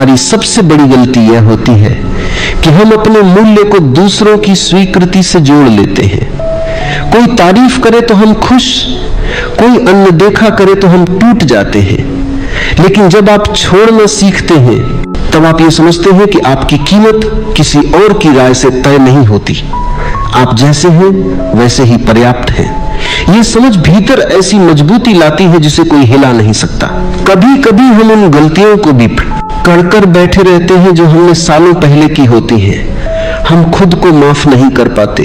हमारी सबसे बड़ी गलती यह होती है कि हम अपने मूल्य को दूसरों की स्वीकृति से जोड़ लेते हैं। कोई तारीफ करे तो हम खुश, कोई अनदेखा करे तो हम टूट जाते हैं। लेकिन जब आप छोड़ना सीखते हैं तब आप ये समझते हैं कि आपकी कीमत किसी और की राय से तय नहीं होती। आप जैसे हैं वैसे ही पर्याप्त हैं। ये समझ भीतर ऐसी मजबूती लाती है जिसे कोई हिला नहीं सकता। कभी कभी हम उन गलतियों को भी करकर बैठे रहते हैं जो हमने सालों पहले की होती हैं। हम खुद को माफ नहीं कर पाते,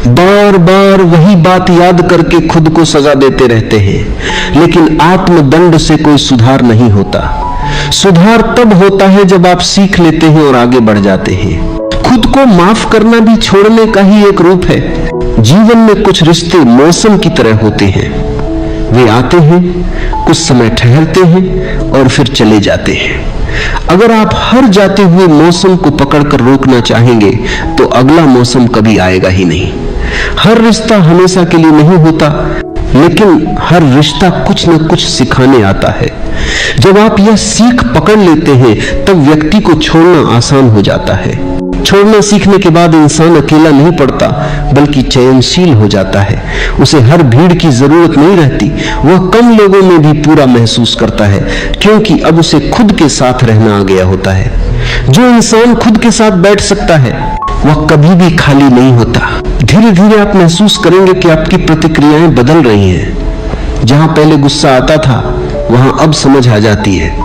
बार बार वही बात याद करके खुद को सजा देते रहते हैं। लेकिन आत्मदंड से कोई सुधार नहीं होता। सुधार तब होता है जब आप सीख लेते हैं और आगे बढ़ जाते हैं। खुद को माफ करना भी छोड़ने का ही एक रूप है। जीवन में कुछ रिश्ते मौसम की तरह होते हैं। वे आते हैं, कुछ समय ठहरते हैं और फिर चले जाते हैं। अगर आप हर जाते हुए मौसम को पकड़कर रोकना चाहेंगे तो अगला मौसम कभी आएगा ही नहीं। हर रिश्ता हमेशा के लिए नहीं होता, लेकिन हर रिश्ता कुछ न कुछ सिखाने आता है। जब आप यह सीख पकड़ लेते हैं तब व्यक्ति को छोड़ना आसान हो जाता है। छोड़ना सीखने के बाद इंसान अकेला नहीं पड़ता, बल्कि चयनशील हो जाता है। उसे हर भीड़ की जरूरत नहीं रहती। वह कम लोगों में भी पूरा महसूस करता है, क्योंकि अब उसे खुद के साथ रहना आ गया होता है। जो इंसान खुद के साथ बैठ सकता है वह कभी भी खाली नहीं होता। धीरे धीरे आप महसूस करेंगे कि आपकी प्रतिक्रियाएं बदल रही हैं। जहां पहले गुस्सा आता था वहां अब समझ आ जाती है।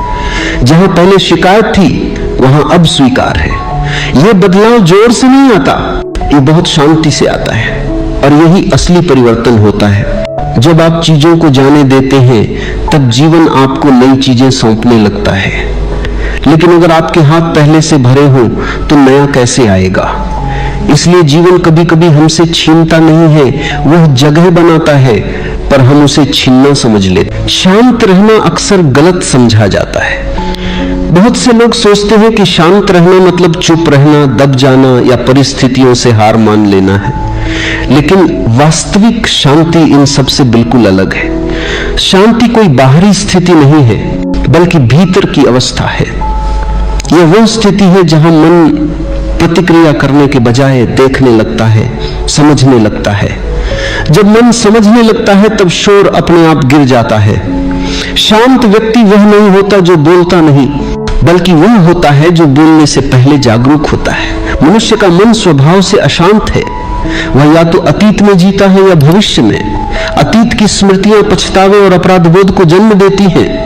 जहां पहले शिकायत थी वहां अब स्वीकार है। यह बदलाव जोर से नहीं आता, ये बहुत शांति से आता है। और यही असली परिवर्तन होता है। जब आप चीजों को जाने देते हैं तब जीवन आपको नई चीजें सौंपने लगता है। लेकिन अगर आपके हाथ पहले से भरे हों तो नया कैसे आएगा? इसलिए जीवन कभी कभी हमसे छीनता नहीं है, वह जगह बनाता है, पर हम उसे छीनना समझ लेते। शांत रहना अक्सर गलत समझा जाता है। बहुत से लोग सोचते हैं कि शांत रहना मतलब चुप रहना, दब जाना या परिस्थितियों से हार मान लेना है। लेकिन वास्तविक शांति इन सब से बिल्कुल अलग है। शांति कोई बाहरी स्थिति नहीं है, बल्कि भीतर की अवस्था है। यह वह स्थिति है जहां मन प्रतिक्रिया करने के बजाय देखने लगता है, समझने लगता है। जब मन समझने लगता है तब शोर अपने आप गिर जाता है। शांत व्यक्ति वह नहीं होता जो बोलता नहीं, बल्कि वह होता है जो बोलने से पहले जागरूक होता है। मनुष्य का मन स्वभाव से अशांत है। वह या तो अतीत में जीता है या भविष्य में। अतीत की स्मृतियां पछतावे और अपराध बोध को जन्म देती हैं।